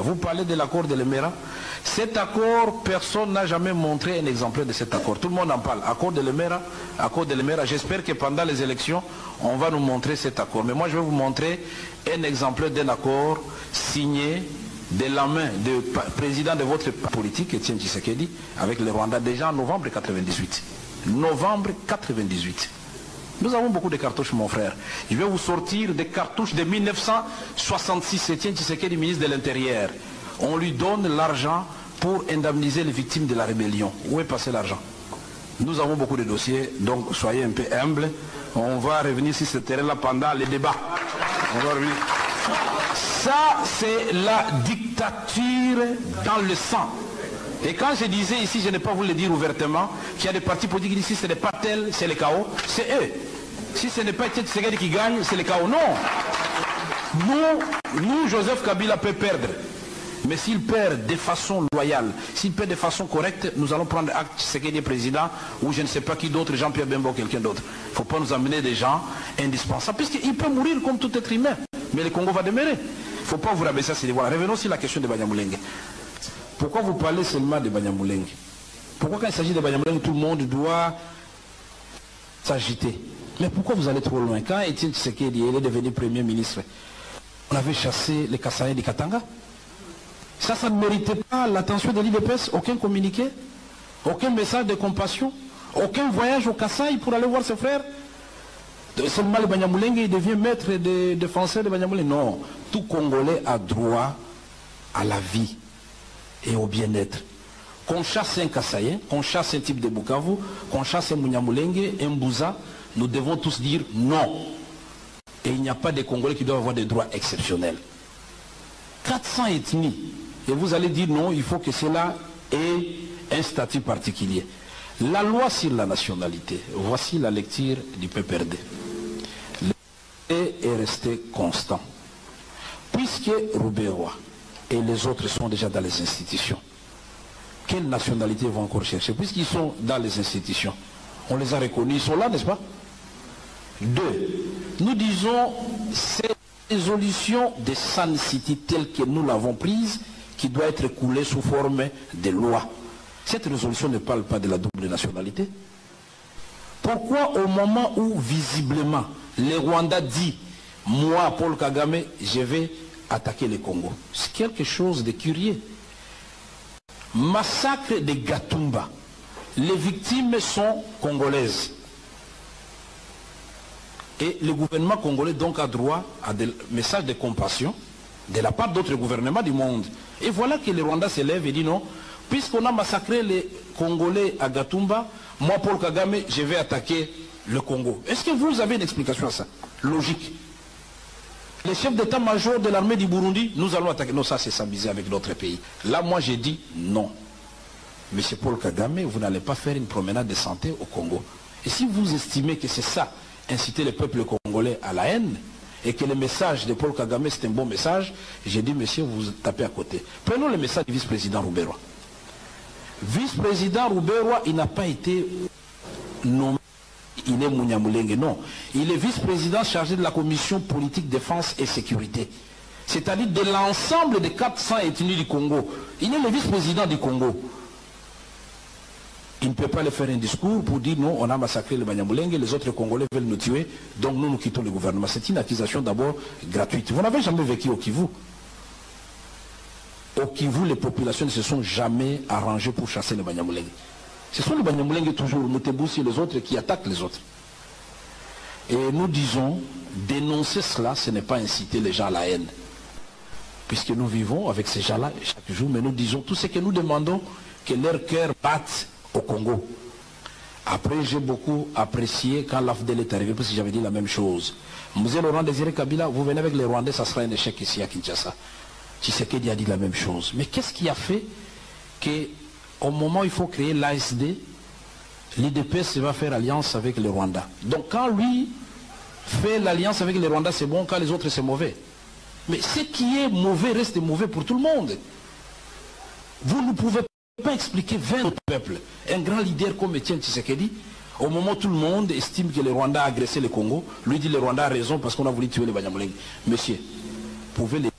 Vous parlez de l'accord de l'Emera. Cet accord, personne n'a jamais montré un exemplaire de cet accord. Tout le monde en parle. Accord de l'Emera. J'espère que pendant les élections, on va nous montrer cet accord. Mais moi, je vais vous montrer un exemplaire d'un accord signé de la main du président de votre politique, Etienne Tshisekedi, avec le Rwanda déjà en novembre 98. Novembre 98. Nous avons beaucoup de cartouches, mon frère. Je vais vous sortir des cartouches de 1966. Etienne Tshisekedi, ministre de l'Intérieur. On lui donne l'argent pour indemniser les victimes de la rébellion. Où est passé l'argent? Nous avons beaucoup de dossiers, donc soyez un peu humbles. On va revenir sur ce terrain-là pendant les débats. On va revenir. Ça, c'est la dictature dans le sang. Et quand je disais ici, je n'ai pas voulu le dire ouvertement, qu'il y a des partis politiques ici, ce n'est pas tel, c'est le chaos, c'est eux. Si ce n'est pas Tshisekedi qui gagne, c'est le chaos. Non. Nous, Joseph Kabila peut perdre. Mais s'il perd de façon loyale, s'il perd de façon correcte, nous allons prendre acte Tshisekedi président, ou je ne sais pas qui d'autre, Jean-Pierre Bemba, quelqu'un d'autre. Il ne faut pas nous amener des gens indispensables, puisqu'il peut mourir comme tout être humain. Mais le Congo va demeurer. Il ne faut pas vous rabaisser à ces devoirs. Revenons sur la question de Banyamulenge. Pourquoi vous parlez seulement de Banyamulenge? Pourquoi quand il s'agit de Banyamulenge, tout le monde doit s'agiter? Mais pourquoi vous allez trop loin? Quand Etienne Tshisekedi est devenu Premier ministre, on avait chassé les Kassaïens du Katanga. Ça ne méritait pas l'attention de l'IDPS, aucun communiqué, aucun message de compassion, aucun voyage au Kasaï pour aller voir ses frères. Seulement le Banyamulenge, il devient maître des défenseurs de Banyamulenge. Non, tout Congolais a droit à la vie et au bien-être. Qu'on chasse un Kassaïen, qu'on chasse un type de Bukavu, qu'on chasse un Munyamulenge, un Bouza, nous devons tous dire non. Et il n'y a pas de Congolais qui doivent avoir des droits exceptionnels. 400 ethnies. Et vous allez dire non, il faut que cela ait un statut particulier. La loi sur la nationalité, voici la lecture du PPRD. Le PPRD est resté constant. Puisque Roubaix-Roy et les autres sont déjà dans les institutions, quelle nationalité vont encore chercher? Puisqu'ils sont dans les institutions, on les a reconnus, ils sont là, n'est-ce pas? 2. Nous disons, cette résolution de Sun City telle que nous l'avons prise, qui doit être coulée sous forme de loi. Cette résolution ne parle pas de la double nationalité. Pourquoi au moment où visiblement le Rwanda dit, moi Paul Kagame, je vais attaquer le Congo? C'est quelque chose de curieux. Massacre de Gatumba. Les victimes sont congolaises. Et le gouvernement congolais donc a droit à des messages de compassion de la part d'autres gouvernements du monde. Et voilà que le Rwanda se lève et dit non, puisqu'on a massacré les Congolais à Gatumba, moi Paul Kagame, je vais attaquer le Congo. Est-ce que vous avez une explication à ça? Logique. Les chefs d'état-major de l'armée du Burundi, nous allons attaquer. Non, ça c'est s'amuser avec d'autres pays. Là, moi j'ai dit non. Monsieur Paul Kagame, vous n'allez pas faire une promenade de santé au Congo. Et si vous estimez que c'est ça, inciter le peuple congolais à la haine, et que le message de Paul Kagame c'est un bon message, j'ai dit monsieur, vous tapez à côté. Prenons le message du vice-président Roubaix-Roy. Vice-président Roubaix-Roy, il n'a pas été nommé, il est Munyamulenge, non. Il est vice-président chargé de la commission politique, défense et sécurité. C'est-à-dire de l'ensemble des 400 ethnies du Congo. Il est le vice-président du Congo. Il ne peut pas aller faire un discours pour dire non, on a massacré le Banyamulenge, les autres Congolais veulent nous tuer, donc nous quittons le gouvernement. C'est une accusation d'abord gratuite. Vous n'avez jamais vécu au Kivu. Au Kivu, les populations ne se sont jamais arrangées pour chasser le Banyamulenge. Ce sont les Banyamulenge toujours, Moutebousi et les autres qui attaquent les autres. Et nous disons, dénoncer cela, ce n'est pas inciter les gens à la haine. Puisque nous vivons avec ces gens-là chaque jour, mais nous disons tout ce que nous demandons, que leur cœur batte au Congo. Après, j'ai beaucoup apprécié quand l'AFDEL est arrivé, parce que j'avais dit la même chose. Monsieur Laurent Désiré Kabila, vous venez avec les Rwandais, ça sera un échec ici à Kinshasa. Tshisekedi a dit la même chose. Mais qu'est-ce qui a fait qu'au moment où il faut créer l'ASD, l'IDPS va faire alliance avec le Rwanda? Donc quand lui fait l'alliance avec le Rwanda, c'est bon, quand les autres, c'est mauvais. Mais ce qui est mauvais reste mauvais pour tout le monde. Vous ne pouvez pas expliquer 20 peuples, un grand leader comme Etienne Tshisekedi, au moment où tout le monde estime que le Rwanda a agressé le Congo, lui dit le Rwanda a raison parce qu'on a voulu tuer les Banyamulenge. Monsieur, vous pouvez les